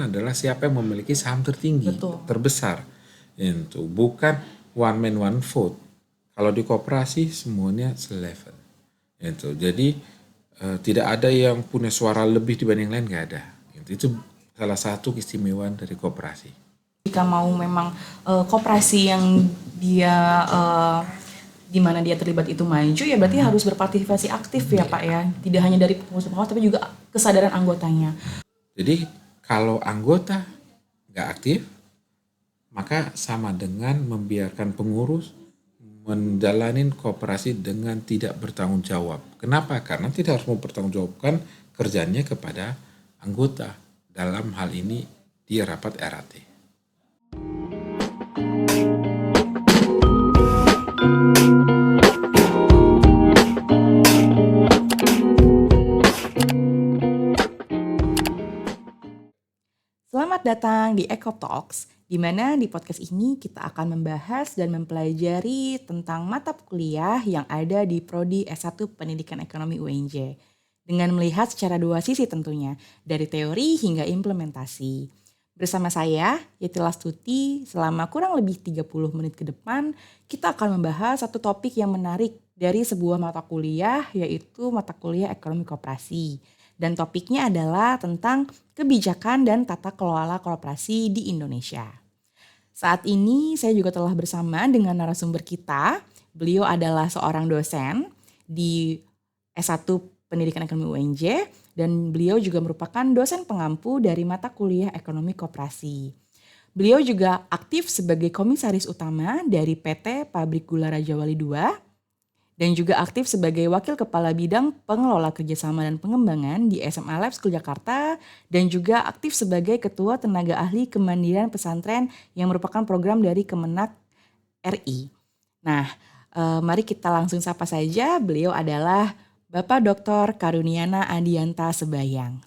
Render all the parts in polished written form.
adalah siapa yang memiliki saham tertinggi, Betul. terbesar. Itu bukan one man one vote. Kalau di koperasi semuanya selevel. Itu. Jadi tidak ada yang punya suara lebih dibanding lain, nggak ada. Itu salah satu keistimewaan dari koperasi. Jika mau memang koperasi yang dia di mana dia terlibat itu maju, ya berarti harus berpartisipasi aktif ya Pak ya. Tidak hanya dari pengurus-pengurus tapi juga kesadaran anggotanya. Jadi kalau anggota nggak aktif, maka sama dengan membiarkan pengurus menjalani koperasi dengan tidak bertanggung jawab. Kenapa? Karena tidak harus mempertanggungjawabkan kerjanya kepada anggota. Dalam hal ini di rapat RAT. Selamat datang di Eco Talks, di mana di podcast ini kita akan membahas dan mempelajari tentang mata kuliah yang ada di Prodi S1 Pendidikan Ekonomi UNJ. Dengan melihat secara dua sisi tentunya, dari teori hingga implementasi. Bersama saya, Yeti Lastuti, selama kurang lebih 30 menit ke depan, kita akan membahas satu topik yang menarik dari sebuah mata kuliah, yaitu mata kuliah Ekonomi Koperasi. Dan topiknya adalah tentang kebijakan dan tata kelola koperasi di Indonesia. Saat ini saya juga telah bersama dengan narasumber kita. Beliau adalah seorang dosen di S1 Pendidikan Ekonomi UNJ dan beliau juga merupakan dosen pengampu dari mata kuliah Ekonomi Koperasi. Beliau juga aktif sebagai komisaris utama dari PT Pabrik Gula Raja Wali II dan juga aktif sebagai Wakil Kepala Bidang Pengelola Kerjasama dan Pengembangan di SMA Lab School Jakarta dan juga aktif sebagai Ketua Tenaga Ahli Kemandirian Pesantren yang merupakan program dari Kemenak RI. Nah, mari kita langsung sapa saja. Beliau adalah Bapak Dr. Karuniana Adianta Sebayang.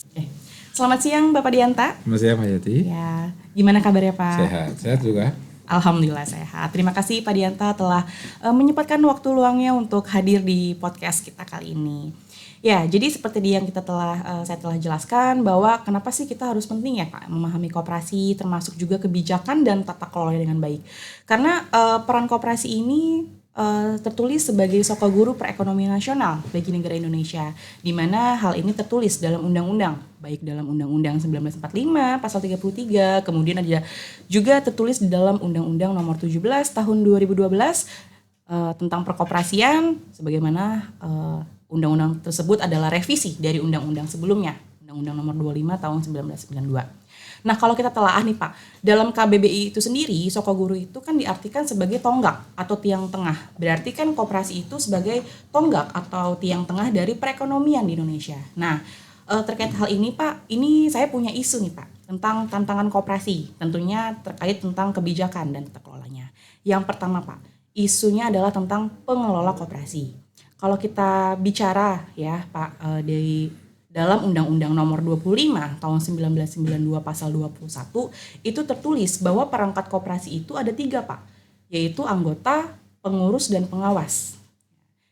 Selamat siang Bapak Dianta. Selamat siang Pak Yati. Ya, gimana kabarnya Pak? Sehat juga. Alhamdulillah sehat. Terima kasih Pak Dianta telah menyempatkan waktu luangnya untuk hadir di podcast kita kali ini. Ya, jadi seperti yang saya telah jelaskan bahwa kenapa sih kita harus penting ya Pak memahami koperasi, termasuk juga kebijakan dan tata kelola dengan baik. Karena peran koperasi ini tertulis sebagai sokol guru perekonomian nasional bagi negara Indonesia, di mana hal ini tertulis dalam undang-undang, baik dalam Undang-Undang 1945 pasal 33, kemudian ada juga tertulis di dalam Undang-Undang nomor 17 tahun 2012 tentang perkoperasian, sebagaimana undang-undang tersebut adalah revisi dari undang-undang sebelumnya, Undang-Undang nomor 25 tahun 1992. Nah, kalau kita telaah nih Pak, dalam KBBI itu sendiri, sokol guru itu kan diartikan sebagai tonggak atau tiang tengah. Berarti kan koperasi itu sebagai tonggak atau tiang tengah dari perekonomian di Indonesia. Nah, terkait hal ini Pak, ini saya punya isu nih Pak, tentang tantangan koperasi, tentunya terkait tentang kebijakan dan tata kelolanya. Yang pertama Pak, isunya adalah tentang pengelola koperasi. Kalau kita bicara ya Pak, dari dalam Undang-Undang nomor 25 tahun 1992 pasal 21 itu tertulis bahwa perangkat koperasi itu ada 3 Pak, yaitu anggota, pengurus, dan pengawas.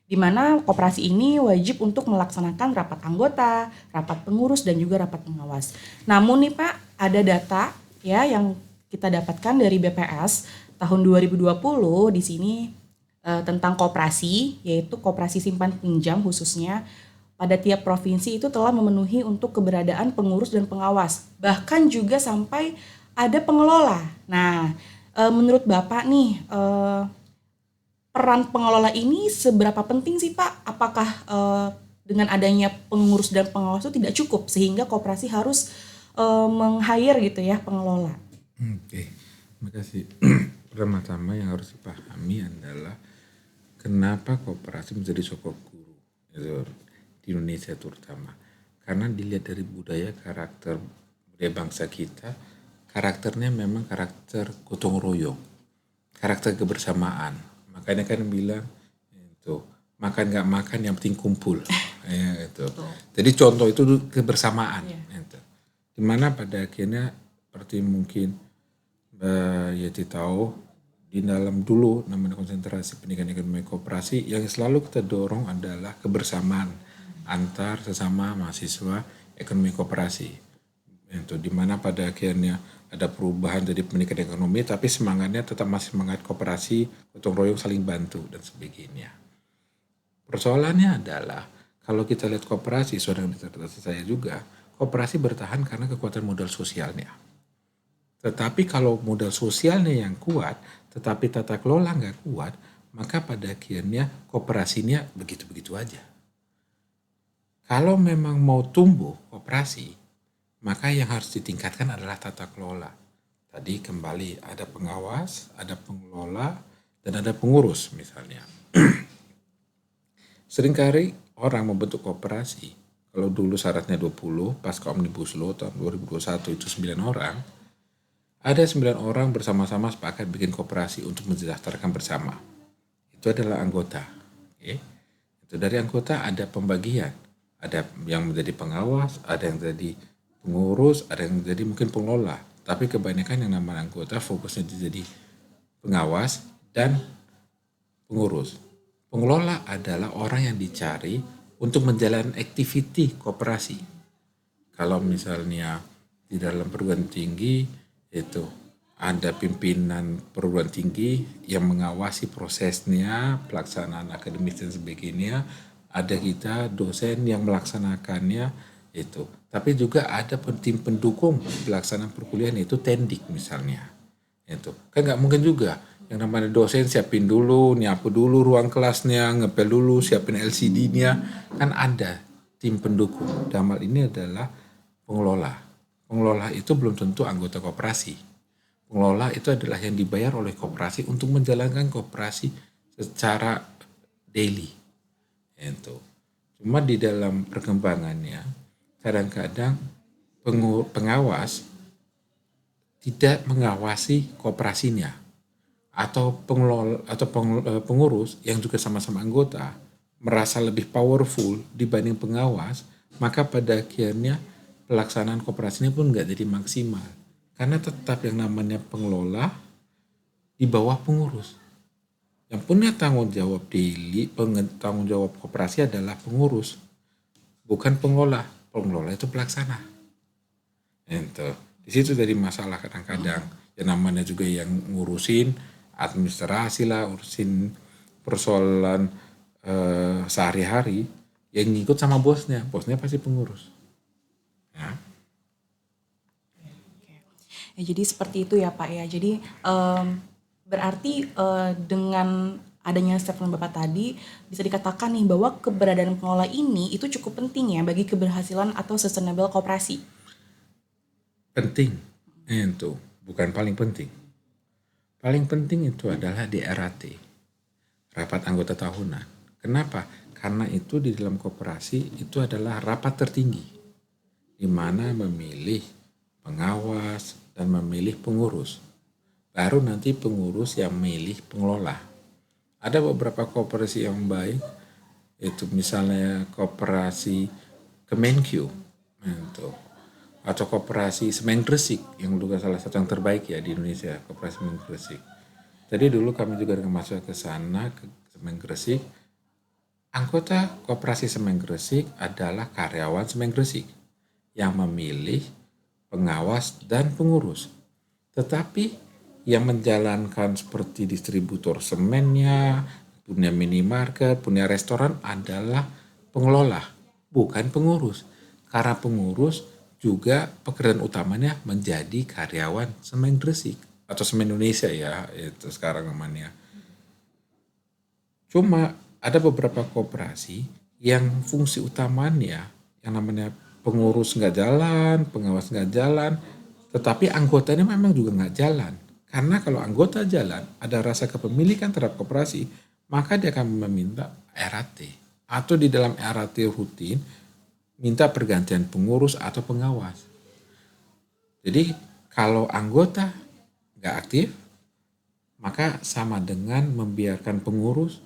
Di mana koperasi ini wajib untuk melaksanakan rapat anggota, rapat pengurus, dan juga rapat pengawas. Namun nih Pak, ada data ya yang kita dapatkan dari BPS tahun 2020 di sini tentang koperasi, yaitu koperasi simpan pinjam khususnya pada tiap provinsi itu telah memenuhi untuk keberadaan pengurus dan pengawas. Bahkan juga sampai ada pengelola. Nah, menurut Bapak nih, peran pengelola ini seberapa penting sih Pak? Apakah dengan adanya pengurus dan pengawas itu tidak cukup sehingga koperasi harus meng-hire gitu ya pengelola? Oke, terima kasih. Pertama-tama yang harus dipahami adalah kenapa koperasi menjadi sokol guru di Indonesia terutama, karena dilihat dari budaya karakter budaya bangsa kita, karakternya memang karakter gotong royong, karakter kebersamaan. Makanya kan bilang itu makan nggak makan yang penting kumpul ya, itu. Jadi contoh itu kebersamaan itu. Dimana pada akhirnya seperti mungkin Mbak Yeti tahu, di dalam dulu namanya konsentrasi pendidikan ekonomi koperasi, yang selalu kita dorong adalah kebersamaan antar sesama mahasiswa ekonomi koperasi. Itu dimana pada akhirnya ada perubahan jadi peningkatan ekonomi, tapi semangatnya tetap masih semangat kooperasi, gotong royong, saling bantu dan sebagainya. Persoalannya adalah kalau kita lihat koperasi, saudara disertasi saya juga, koperasi bertahan karena kekuatan modal sosialnya. Tetapi kalau modal sosialnya yang kuat, tetapi tata kelola nggak kuat, maka pada akhirnya kooperasinya begitu-begitu aja. Kalau memang mau tumbuh koperasi, maka yang harus ditingkatkan adalah tata kelola. Tadi kembali ada pengawas, ada pengelola, dan ada pengurus misalnya. Seringkali orang membentuk koperasi, kalau dulu syaratnya 20, pasca Omnibus Law tahun 2021 itu 9 orang, ada 9 orang bersama-sama sepakat bikin koperasi untuk mensejahterakan bersama. Itu adalah anggota. Okay? Itu dari anggota ada pembagian. Ada yang menjadi pengawas, ada yang jadi pengurus, ada yang jadi mungkin pengelola. Tapi kebanyakan yang namanya anggota fokusnya jadi pengawas dan pengurus. Pengelola adalah orang yang dicari untuk menjalankan activity koperasi. Kalau misalnya di dalam perguruan tinggi itu ada pimpinan perguruan tinggi yang mengawasi prosesnya, pelaksanaan akademis dan sebagainya. Ada kita dosen yang melaksanakannya itu. Tapi juga ada tim pendukung pelaksanaan perkuliahan itu tendik misalnya. Itu kan nggak mungkin juga yang namanya dosen siapin dulu, nyapu dulu ruang kelasnya, ngepel dulu, siapin LCD-nya, kan ada tim pendukung. Dalam hal ini adalah pengelola. Pengelola itu belum tentu anggota koperasi. Pengelola itu adalah yang dibayar oleh koperasi untuk menjalankan koperasi secara daily. Itu. Cuma di dalam perkembangannya, kadang-kadang pengawas tidak mengawasi kooperasinya atau pengelola atau pengurus yang juga sama-sama anggota merasa lebih powerful dibanding pengawas, maka pada akhirnya pelaksanaan kooperasinya pun nggak jadi maksimal karena tetap yang namanya pengelola di bawah pengurus. Yang punya tanggung jawab daily, tanggung jawab koperasi adalah pengurus, bukan pengelola. Pengelola itu pelaksana. Itu. Di situ jadi masalah kadang-kadang. Yang namanya juga yang ngurusin administrasi lah, urusin persoalan sehari-hari, yang ngikut sama bosnya. Bosnya pasti pengurus. Ya. Ya, jadi seperti itu ya Pak ya. Jadi berarti dengan adanya statement Bapak tadi bisa dikatakan nih bahwa keberadaan pengelola ini itu cukup penting ya bagi keberhasilan atau sustainable koperasi. Penting, itu bukan paling penting. Paling penting itu adalah DRAT, rapat anggota tahunan. Kenapa? Karena itu di dalam koperasi itu adalah rapat tertinggi, di mana memilih pengawas dan memilih pengurus. Baru nanti pengurus yang milih pengelola. Ada beberapa koperasi yang baik, itu misalnya koperasi Kemenkyu, itu. Atau koperasi Semen Gresik, yang juga salah satu yang terbaik ya di Indonesia, koperasi Semen Gresik. Jadi dulu kami juga dengan masuk ke sana, ke Semen Gresik, anggota koperasi Semen Gresik adalah karyawan Semen Gresik yang memilih pengawas dan pengurus. Tetapi yang menjalankan seperti distributor semennya, punya minimarket, punya restoran adalah pengelola, bukan pengurus. Karena pengurus juga pekerjaan utamanya menjadi karyawan Semen Gresik atau Semen Indonesia ya, itu sekarang namanya. Cuma ada beberapa koperasi yang fungsi utamanya yang namanya pengurus nggak jalan, pengawas nggak jalan, tetapi anggotanya memang juga nggak jalan. Karena kalau anggota jalan, ada rasa kepemilikan terhadap koperasi, maka dia akan meminta RAT. Atau di dalam RAT rutin, minta pergantian pengurus atau pengawas. Jadi kalau anggota nggak aktif, maka sama dengan membiarkan pengurus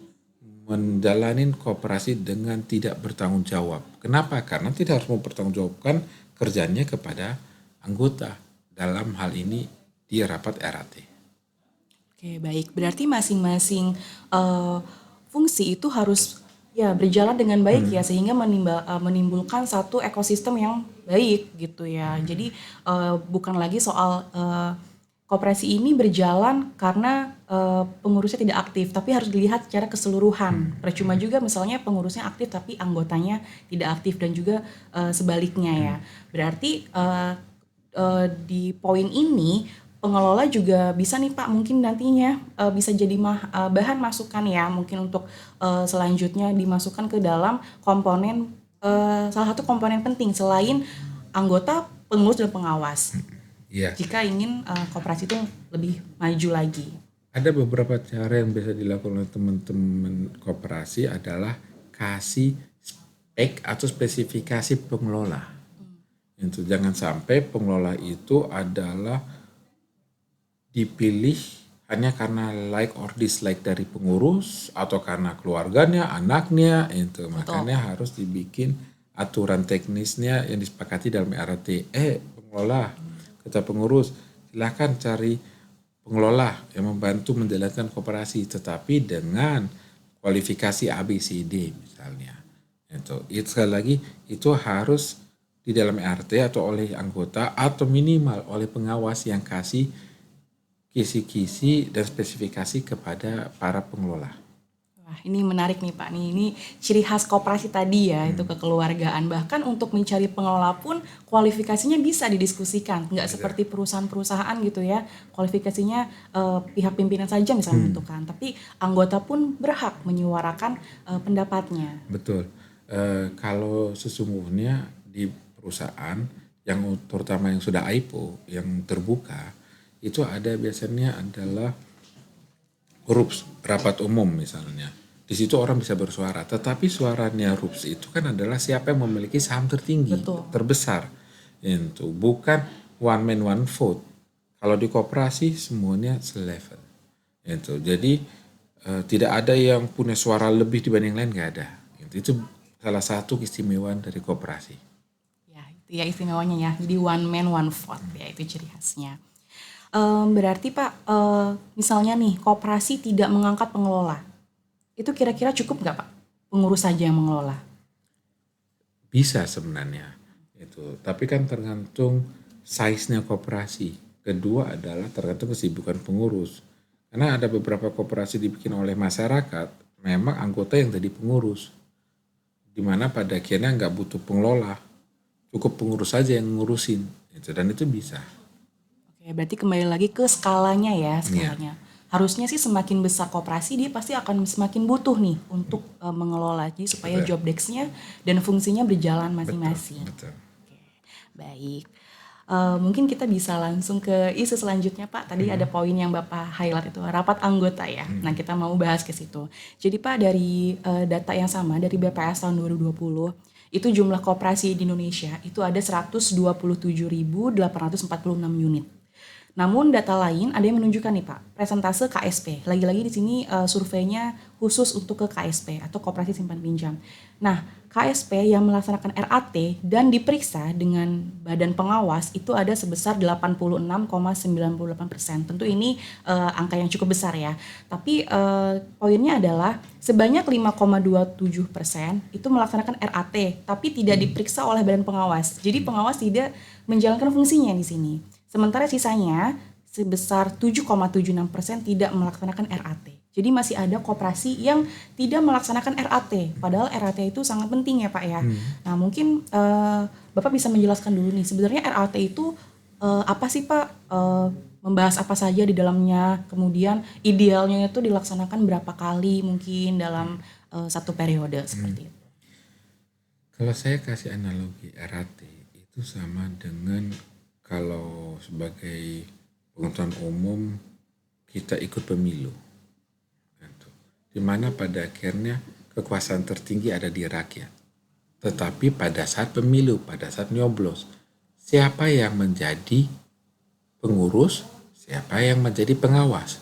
menjalani koperasi dengan tidak bertanggung jawab. Kenapa? Karena tidak harus mempertanggungjawabkan kerjanya kepada anggota. Dalam hal ini di rapat RAT. Oke, baik. Berarti masing-masing fungsi itu harus ya berjalan dengan baik ya, sehingga menimbulkan satu ekosistem yang baik gitu ya. Jadi bukan lagi soal koperasi ini berjalan karena pengurusnya tidak aktif, tapi harus dilihat secara keseluruhan. Percuma juga misalnya pengurusnya aktif tapi anggotanya tidak aktif, dan juga sebaliknya ya. Berarti di poin ini pengelola juga bisa nih Pak, mungkin nantinya bisa jadi bahan masukan ya, mungkin untuk selanjutnya dimasukkan ke dalam komponen, salah satu komponen penting selain anggota, pengurus dan pengawas. Iya. Jika ingin koperasi itu lebih maju lagi. Ada beberapa cara yang bisa dilakukan oleh teman-teman koperasi adalah kasih spek atau spesifikasi pengelola. Itu jangan sampai pengelola itu adalah dipilih hanya karena like or dislike dari pengurus atau karena keluarganya, anaknya, itu makanya harus dibikin aturan teknisnya yang disepakati dalam RT. Pengelola, kata pengurus, silakan cari pengelola yang membantu menjalankan koperasi, tetapi dengan kualifikasi ABCD misalnya. Itu sekali lagi itu harus di dalam RT atau oleh anggota atau minimal oleh pengawas yang kasih kisi-kisi dan spesifikasi kepada para pengelola. Wah, ini menarik nih Pak. Ini ciri khas koperasi tadi ya, itu kekeluargaan. Bahkan untuk mencari pengelola pun kualifikasinya bisa didiskusikan. Nggak seperti perusahaan-perusahaan gitu ya. Kualifikasinya pihak pimpinan saja misalnya menentukan. Tapi anggota pun berhak menyuarakan pendapatnya. Betul. Kalau sesungguhnya di perusahaan yang terutama yang sudah IPO, yang terbuka, itu ada biasanya adalah RUPS, rapat umum misalnya. Di situ orang bisa bersuara, tetapi suaranya RUPS itu kan adalah siapa yang memiliki saham tertinggi, Betul. terbesar. Itu bukan one man one vote. Kalau di koperasi semuanya selevel. Itu. Jadi tidak ada yang punya suara lebih dibanding lain, nggak ada. Itu salah satu keistimewaan dari koperasi. Ya, itu ya istimewanya ya. Jadi one man one vote ya, itu ciri khasnya. Berarti Pak, misalnya nih koperasi tidak mengangkat pengelola, itu kira-kira cukup nggak Pak? Pengurus saja yang mengelola? Bisa sebenarnya itu, tapi kan tergantung size-nya koperasi. Kedua adalah tergantung kesibukan pengurus. Karena ada beberapa koperasi dibikin oleh masyarakat, memang anggota yang jadi pengurus, di mana pada akhirnya nggak butuh pengelola, cukup pengurus saja yang ngurusin, dan itu bisa. Oke, berarti kembali lagi ke skalanya ya, skalanya. Harusnya sih semakin besar koperasi, dia pasti akan semakin butuh nih untuk mengelola, jadi supaya job desk-nya dan fungsinya berjalan masing-masing. Betul. Oke, baik. Mungkin kita bisa langsung ke isu selanjutnya Pak. Tadi ada poin yang Bapak highlight itu rapat anggota ya. Nah kita mau bahas ke situ. Jadi Pak, dari data yang sama dari BPS tahun 2020, itu jumlah koperasi di Indonesia itu ada 127.846 unit. Namun data lain ada yang menunjukkan nih Pak, presentase KSP. Lagi-lagi di sini surveinya khusus untuk ke KSP atau Koperasi Simpan Pinjam. Nah, KSP yang melaksanakan RAT dan diperiksa dengan badan pengawas itu ada sebesar 86,98%. Tentu ini angka yang cukup besar ya. Tapi poinnya adalah sebanyak 5,27% itu melaksanakan RAT, tapi tidak diperiksa oleh badan pengawas. Jadi pengawas tidak menjalankan fungsinya di sini. Sementara sisanya sebesar 7,76% tidak melaksanakan RAT. Jadi masih ada koperasi yang tidak melaksanakan RAT. Padahal RAT itu sangat penting ya Pak ya. Nah mungkin Bapak bisa menjelaskan dulu nih, sebenarnya RAT itu apa sih Pak? Membahas apa saja di dalamnya, kemudian idealnya itu dilaksanakan berapa kali mungkin dalam satu periode seperti itu. Kalau saya kasih analogi RAT itu sama dengan kalau sebagai pengetahuan umum kita ikut pemilu, di mana pada akhirnya kekuasaan tertinggi ada di rakyat. Tetapi pada saat pemilu, pada saat nyoblos, siapa yang menjadi pengurus, siapa yang menjadi pengawas.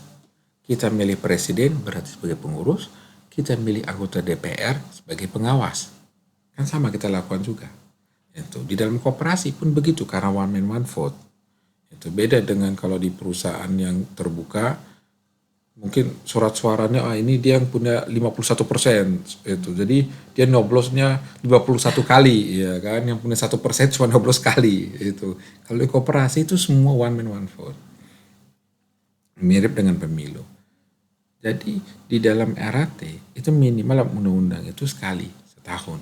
Kita milih presiden berarti sebagai pengurus, kita milih anggota DPR sebagai pengawas. Kan sama kita lakukan juga. Itu di dalam koperasi pun begitu, karena one man one vote. Itu beda dengan kalau di perusahaan yang terbuka, mungkin surat suaranya ini dia yang punya 51% itu. Jadi dia nyoblosnya 51 kali ya kan, yang punya 1% cuma nyoblos sekali itu. Kalau di koperasi itu semua one man one vote. Mirip dengan pemilu. Jadi di dalam RAT itu minimal undang-undang itu sekali setahun.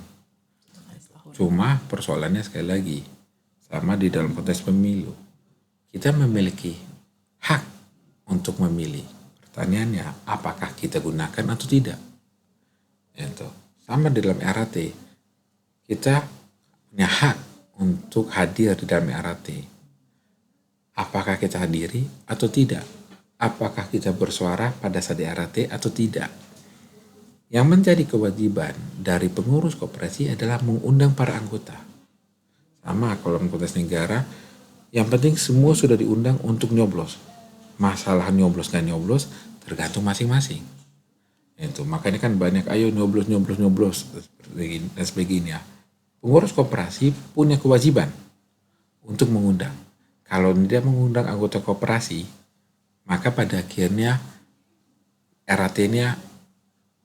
Cuma persoalannya sekali lagi sama di dalam konteks pemilu. Kita memiliki hak untuk memilih. Pertanyaannya, apakah kita gunakan atau tidak? Itu. Sama di dalam RAT, kita punya hak untuk hadir di dalam RAT. Apakah kita hadiri atau tidak? Apakah kita bersuara pada saat di RAT atau tidak? Yang menjadi kewajiban dari pengurus koperasi adalah mengundang para anggota. Sama kalau konteks negara, yang penting semua sudah diundang untuk nyoblos. Masalah nyoblos dan nyoblos tergantung masing-masing. Itu makanya kan banyak ayo nyoblos dan sebagainya. Pengurus koperasi punya kewajiban untuk mengundang. Kalau tidak mengundang anggota koperasi, maka pada akhirnya RAT-nya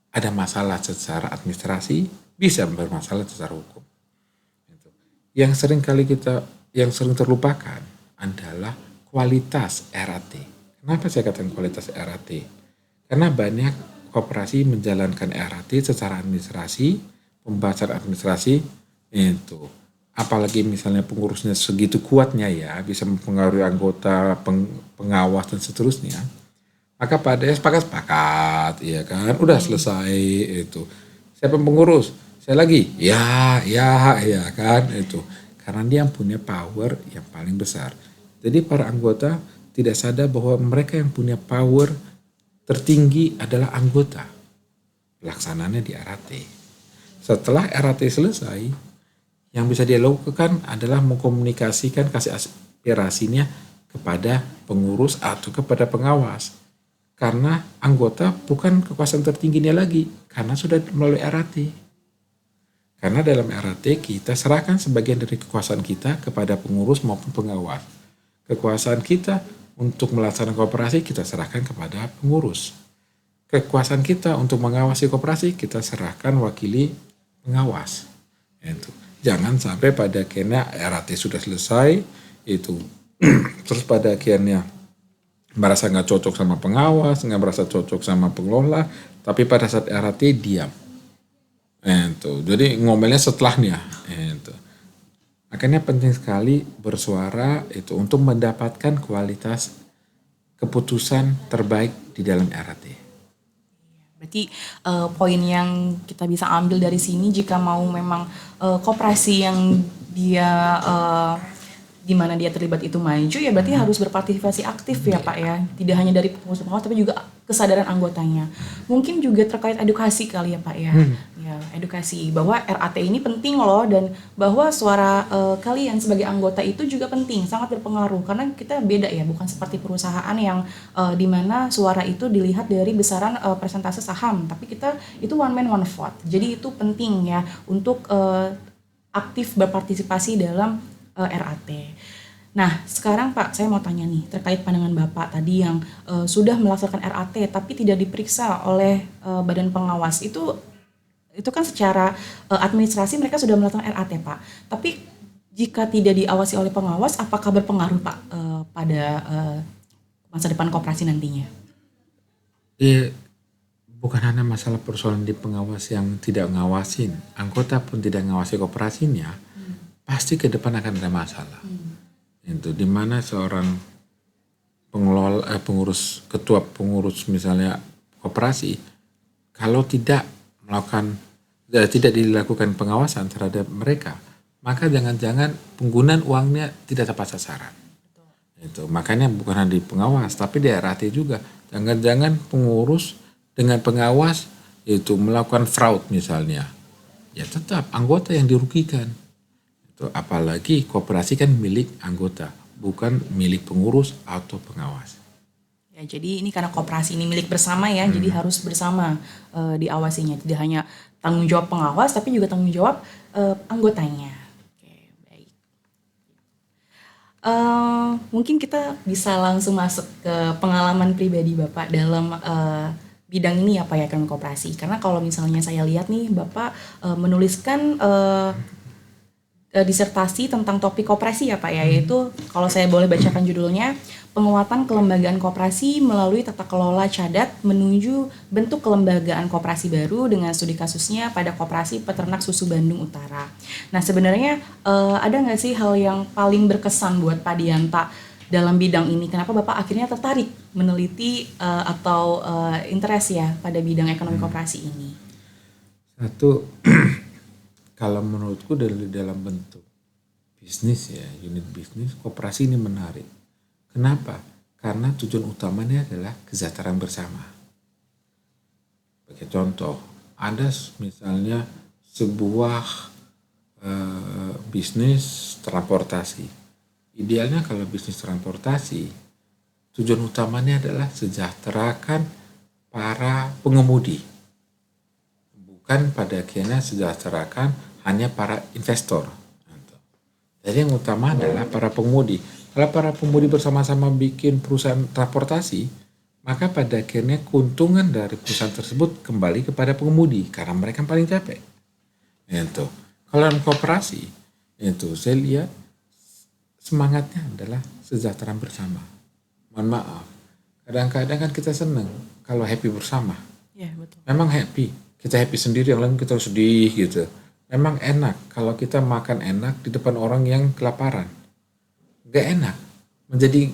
ada masalah secara administrasi, bisa bermasalah secara hukum. Yang sering terlupakan adalah kualitas RAT. Kenapa saya katakan kualitas RAT? Karena banyak koperasi menjalankan RAT secara administrasi, pembahasan administrasi itu. Apalagi misalnya pengurusnya segitu kuatnya ya, bisa mempengaruhi anggota, pengawas dan seterusnya. Maka pada sepakat, ya kan, udah selesai itu. Siapa pengurus? Saya lagi, ya kan itu. Karena dia punya power yang paling besar. Jadi para anggota tidak sadar bahwa mereka yang punya power tertinggi adalah anggota. Pelaksananya di RAT. Setelah RAT selesai, yang bisa dia lakukan adalah mengkomunikasikan kasih aspirasinya kepada pengurus atau kepada pengawas. Karena anggota bukan kekuasaan tertingginya lagi, karena sudah melalui RAT. Karena dalam RAT kita serahkan sebagian dari kekuasaan kita kepada pengurus maupun pengawas. Kekuasaan kita untuk melaksanakan koperasi kita serahkan kepada pengurus. Kekuasaan kita untuk mengawasi koperasi kita serahkan wakili pengawas. Itu. Jangan sampai pada akhirnya RAT sudah selesai itu terus pada akhirnya merasa nggak cocok sama pengawas, nggak merasa cocok sama pengelola, tapi pada saat RAT diam. Itu. Jadi ngomelnya setelahnya. Itu. Makanya penting sekali bersuara itu untuk mendapatkan kualitas keputusan terbaik di dalam RAT. Berarti poin yang kita bisa ambil dari sini jika mau memang koperasi yang dia di mana dia terlibat itu maju ya berarti harus berpartisipasi aktif ya Pak ya. Tidak hanya dari pengurus pengawas tapi juga kesadaran anggotanya. Mungkin juga terkait edukasi kali ya Pak ya. Ya, edukasi bahwa RAT ini penting loh dan bahwa suara kalian sebagai anggota itu juga penting, sangat berpengaruh karena kita beda ya, bukan seperti perusahaan yang di mana suara itu dilihat dari besaran persentase saham, tapi kita itu one man one vote. Jadi itu penting ya untuk aktif berpartisipasi dalam RAT. Nah, sekarang Pak, saya mau tanya nih terkait pandangan Bapak tadi yang sudah melaksanakan RAT tapi tidak diperiksa oleh badan pengawas. Itu kan secara administrasi mereka sudah melaksanakan RAT, Pak. Tapi jika tidak diawasi oleh pengawas, apakah berpengaruh Pak pada masa depan koperasi nantinya? Bukan hanya masalah persoalan di pengawas yang tidak ngawasin, anggota pun tidak ngawasi koperasinya, pasti ke depan akan ada masalah. Itu dimana seorang ketua pengurus misalnya koperasi, kalau tidak dilakukan pengawasan terhadap mereka, maka jangan-jangan penggunaan uangnya tidak tepat sasaran. Itu makanya bukan hanya di pengawas, tapi di RAT juga. Jangan-jangan pengurus dengan pengawas itu melakukan fraud misalnya, ya tetap anggota yang dirugikan. Apalagi koperasi kan milik anggota, bukan milik pengurus atau pengawas. Ya, jadi ini karena koperasi ini milik bersama ya, jadi harus bersama diawasinya. Tidak hanya tanggung jawab pengawas, tapi juga tanggung jawab anggotanya. Oke, baik. Mungkin kita bisa langsung masuk ke pengalaman pribadi Bapak dalam bidang ini apa ya, ekonomi koperasi. Karena kalau misalnya saya lihat nih Bapak menuliskan disertasi tentang topik koperasi ya Pak ya, yaitu kalau saya boleh bacakan judulnya, penguatan kelembagaan koperasi melalui tata kelola cadat menuju bentuk kelembagaan koperasi baru dengan studi kasusnya pada Koperasi Peternak Susu Bandung Utara. Nah sebenarnya ada nggak sih hal yang paling berkesan buat Pak Dianta dalam bidang ini? Kenapa Bapak akhirnya tertarik meneliti atau interest ya pada bidang ekonomi koperasi ini? Satu, kalau menurutku dari dalam bentuk bisnis ya, unit bisnis, koperasi ini menarik. Kenapa? Karena tujuan utamanya adalah kesejahteraan bersama. Sebagai contoh, ada misalnya sebuah bisnis transportasi. Idealnya kalau bisnis transportasi, tujuan utamanya adalah sejahterakan para pengemudi. Bukan pada akhirnya sejahterakan hanya para investor. Jadi yang utama adalah para pengemudi. Kalau para pengemudi bersama-sama bikin perusahaan transportasi, maka pada akhirnya keuntungan dari perusahaan tersebut kembali kepada pengemudi karena mereka yang paling capek. Itu. Kalau dalam koperasi, itu saya lihat semangatnya adalah kesejahteraan bersama. Mohon maaf, kadang-kadang kan kita senang kalau happy bersama. Ya betul. Memang happy, kita happy sendiri, yang lain kita sedih gitu. Memang enak kalau kita makan enak di depan orang yang kelaparan. Gak enak menjadi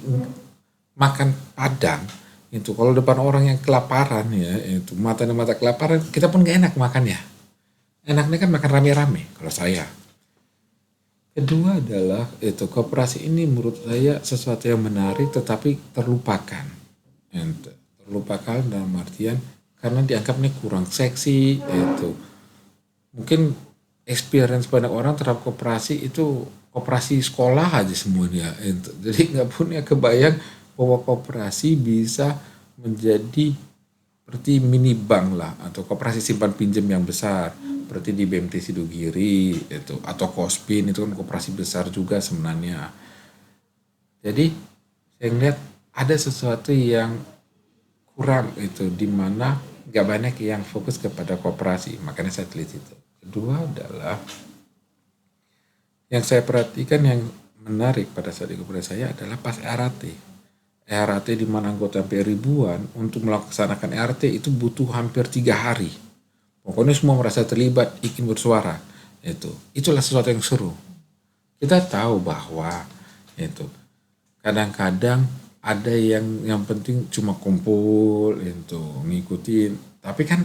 makan padang itu kalau depan orang yang kelaparan ya, itu mata kelaparan, kita pun gak enak makannya. Enaknya kan makan rame-rame kalau saya. Kedua adalah itu koperasi ini menurut saya sesuatu yang menarik tetapi terlupakan. Terlupakan dalam artian karena dianggapnya kurang seksi itu. Mungkin experience banyak orang terhadap koperasi itu koperasi sekolah aja semuanya. Jadi nggak punya kebayang bahwa koperasi bisa menjadi seperti mini bank lah atau koperasi simpan pinjam yang besar seperti di BMT Sidogiri itu atau Kospin itu kan koperasi besar juga sebenarnya. Jadi saya lihat ada sesuatu yang kurang itu di mana nggak banyak yang fokus kepada koperasi, makanya saya teliti itu. Kedua adalah yang saya perhatikan yang menarik pada saat di koperasi saya adalah pas RAT. RAT di mana anggota hampir ribuan untuk melaksanakan RT itu butuh hampir 3 hari. Pokoknya semua merasa terlibat, ingin bersuara. Itulah sesuatu yang seru. Kita tahu bahwa itu kadang-kadang ada yang penting cuma kumpul itu ngikutin, tapi kan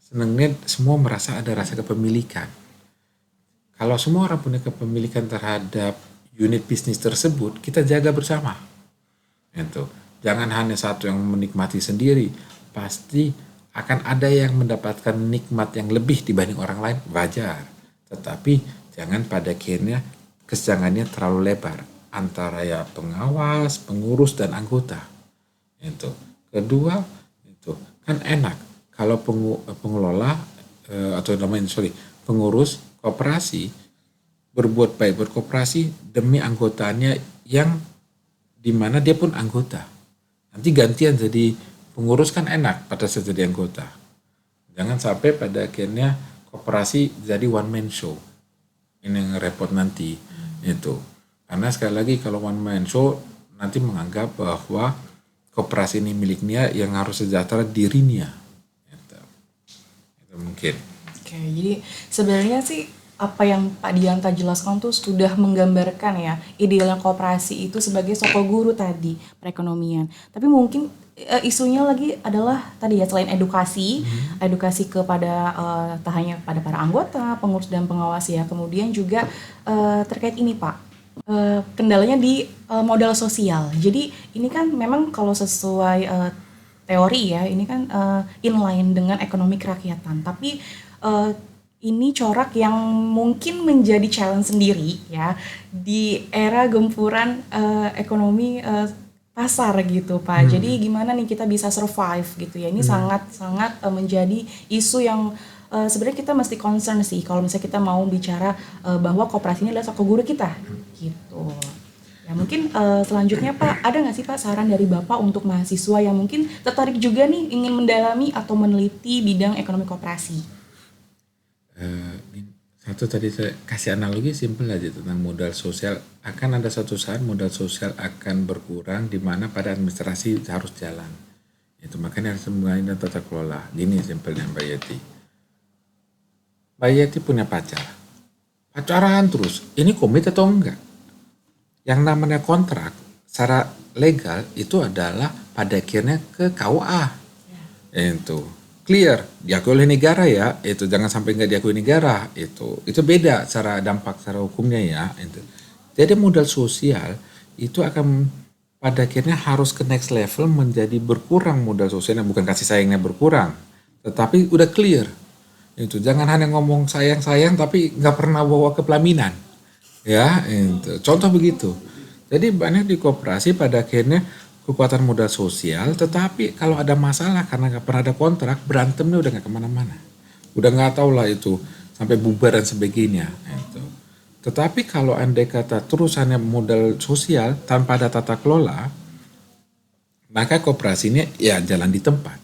senengnya semua merasa ada rasa kepemilikan. Kalau semua orang punya kepemilikan terhadap unit bisnis tersebut, kita jaga bersama. Jangan hanya satu yang menikmati sendiri, pasti akan ada yang mendapatkan nikmat yang lebih dibanding orang lain, wajar. Tetapi jangan pada akhirnya kesenjangannya terlalu lebar antara ya pengawas, pengurus dan anggota. Kedua, itu kan enak kalau pengelola atau namanya pengurus koperasi berbuat baik berkoperasi demi anggotanya yang dimana dia pun anggota. Nanti gantian jadi pengurus kan enak pada saat jadi anggota. Jangan sampai pada akhirnya koperasi jadi one man show. Ini yang repot nanti itu. Karena sekali lagi kalau one man show nanti menganggap bahwa koperasi ini miliknya yang harus sejahtera dirinya. Itu mungkin. Oke, jadi sebenarnya sih apa yang Pak Dianta jelaskan tuh sudah menggambarkan ya idealnya koperasi itu sebagai soko guru tadi perekonomian. Tapi mungkin isunya lagi adalah tadi ya selain edukasi, edukasi kepada tak hanya pada para anggota, pengurus dan pengawas ya, kemudian juga terkait ini Pak, kendalanya di modal sosial. Jadi ini kan memang kalau sesuai teori ya, ini kan inline dengan ekonomi kerakyatan. Tapi ini corak yang mungkin menjadi challenge sendiri ya di era gempuran ekonomi pasar gitu Pak. Jadi gimana nih kita bisa survive gitu ya. Ini sangat menjadi isu yang sebenarnya kita mesti concern sih kalau misalnya kita mau bicara bahwa koperasi ini adalah soko guru kita gitu. Ya mungkin selanjutnya Pak, ada nggak sih Pak saran dari Bapak untuk mahasiswa yang mungkin tertarik juga nih ingin mendalami atau meneliti bidang ekonomi koperasi? Satu tadi saya kasih analogi simpel aja tentang modal sosial. Akan ada suatu saat modal sosial akan berkurang di mana pada administrasi harus jalan. Itu makanya harus mulai dan tata kelola. Gini simpelnya Mbak Yeti. Mbak Yeti punya pacar. Pacaran terus. Ini komit atau enggak? Yang namanya kontrak secara legal itu adalah pada akhirnya ke KUA. Itu clear diakui oleh negara ya, itu jangan sampai nggak diakui negara, itu beda cara dampak secara hukumnya ya. Itu jadi modal sosial itu akan pada akhirnya harus ke next level menjadi berkurang modal sosialnya, bukan kasih sayangnya berkurang tetapi udah clear. Itu jangan hanya ngomong sayang-sayang tapi nggak pernah bawa ke pelaminan ya. Itu contoh begitu. Jadi banyak di koperasi pada akhirnya kekuatan modal sosial, tetapi kalau ada masalah karena nggak pernah ada kontrak, berantemnya udah nggak kemana-mana. Udah nggak tahu lah itu, sampai bubar dan sebagainya. Itu. Tetapi kalau andai kata terus hanya modal sosial tanpa ada tata kelola, maka kooperasinya ya jalan di tempat.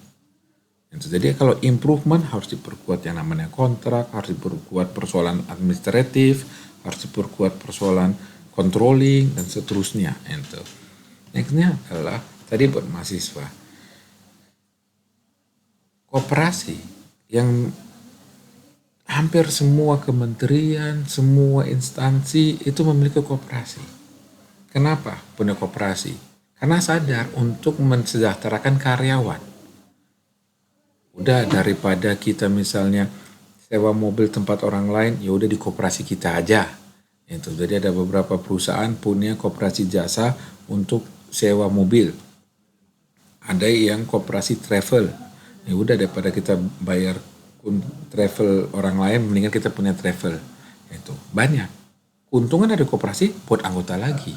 Itu. Jadi kalau improvement harus diperkuat yang namanya kontrak, harus diperkuat persoalan administratif, harus diperkuat persoalan controlling, dan seterusnya. Itu. Nextnya adalah tadi buat mahasiswa. Koperasi yang hampir semua kementerian, semua instansi itu memiliki koperasi. Kenapa punya koperasi? Karena sadar untuk mensejahterakan karyawan. Udah daripada kita misalnya sewa mobil tempat orang lain, ya udah di koperasi kita aja. Itu. Jadi ada beberapa perusahaan punya koperasi jasa untuk sewa mobil. Ada yang koperasi travel. Ya udah daripada kita bayar travel orang lain, mendingan kita punya travel. Itu banyak. Keuntungan dari koperasi buat anggota lagi.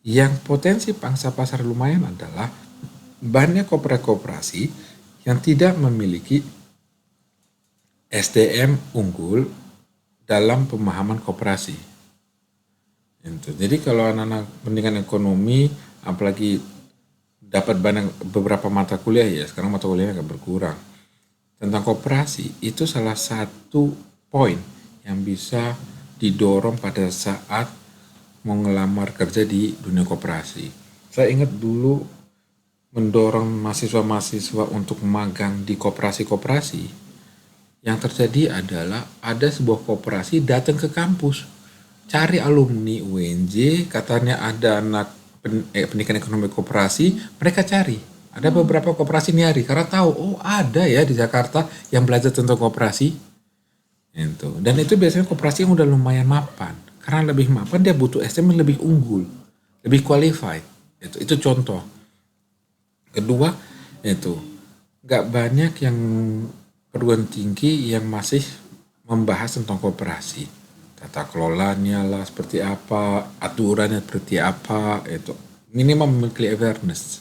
Yang potensi pangsa pasar lumayan adalah banyak koperasi yang tidak memiliki SDM unggul dalam pemahaman koperasi. Jadi kalau anak-anak pendidikan ekonomi, apalagi dapat beberapa mata kuliah ya, sekarang mata kuliahnya agak berkurang. Tentang koperasi, itu salah satu poin yang bisa didorong pada saat mau ngelamar kerja di dunia koperasi. Saya ingat dulu mendorong mahasiswa-mahasiswa untuk magang di koperasi-koperasi, yang terjadi adalah ada sebuah koperasi datang ke kampus, cari alumni UNJ, katanya ada anak pendidikan ekonomi koperasi, mereka cari. Ada beberapa koperasi nyari karena tahu, oh ada ya di Jakarta yang belajar tentang koperasi. Itu. Dan itu biasanya koperasi yang udah lumayan mapan. Karena lebih mapan dia butuh SDM lebih unggul, lebih qualified. Itu contoh. Kedua, itu nggak banyak yang perguruan tinggi yang masih membahas tentang koperasi. Tata kelolanya lah seperti apa, aturannya seperti apa, itu minimal memiliki awareness.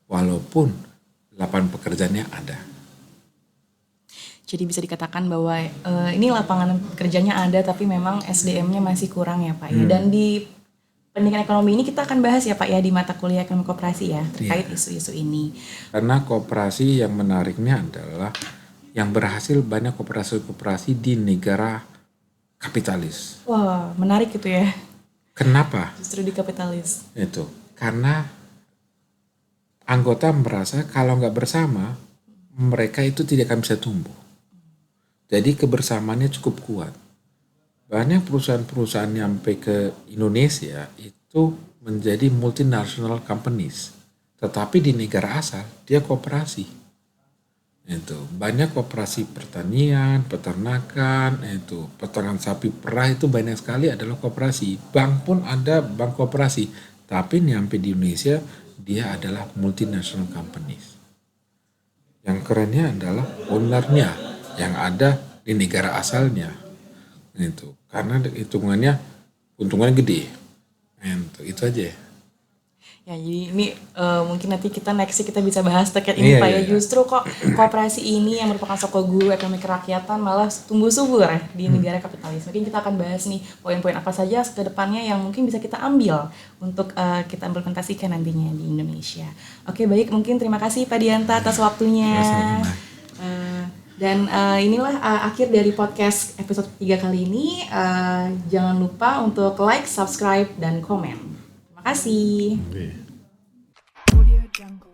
Walaupun lapangan pekerjaannya ada. Jadi bisa dikatakan bahwa ini lapangan kerjanya ada tapi memang SDM-nya masih kurang ya Pak ya. Dan di pendidikan ekonomi ini kita akan bahas ya Pak ya di mata kuliah ekonomi koperasi ya terkait isu-isu ini. Karena koperasi yang menariknya adalah yang berhasil banyak koperasi-koperasi di negara kapitalis. Wah, menarik itu ya. Kenapa? Justru di kapitalis. Itu karena anggota merasa kalau nggak bersama mereka itu tidak akan bisa tumbuh. Jadi kebersamaannya cukup kuat. Banyak perusahaan-perusahaan yang sampai ke Indonesia itu menjadi multinational companies. Tetapi di negara asal dia koperasi. Itu banyak koperasi pertanian, peternakan, itu peternakan sapi perah itu banyak sekali adalah koperasi. Bank pun ada bank koperasi, tapi nyampe di Indonesia dia adalah multinational companies. Yang kerennya adalah ownernya yang ada di negara asalnya. Itu karena hitungannya untungannya gede. Itu aja. Ya, jadi ini mungkin nanti kita next kita bisa bahas terkait ini Iya, Pak iya, ya. iya. Justru kok koperasi ini yang merupakan sokok guru ekonomi kerakyatan malah tumbuh subur ya di negara kapitalis. Mungkin kita akan bahas nih poin-poin apa saja ke depannya yang mungkin bisa kita ambil untuk kita implementasikan nantinya di Indonesia. Oke, baik, mungkin terima kasih Pak Dianta atas waktunya. Sama-sama. Dan inilah akhir dari podcast episode 3 kali ini. Jangan lupa untuk like, subscribe, dan komen. Terima kasih. Oke. Audio Jungle.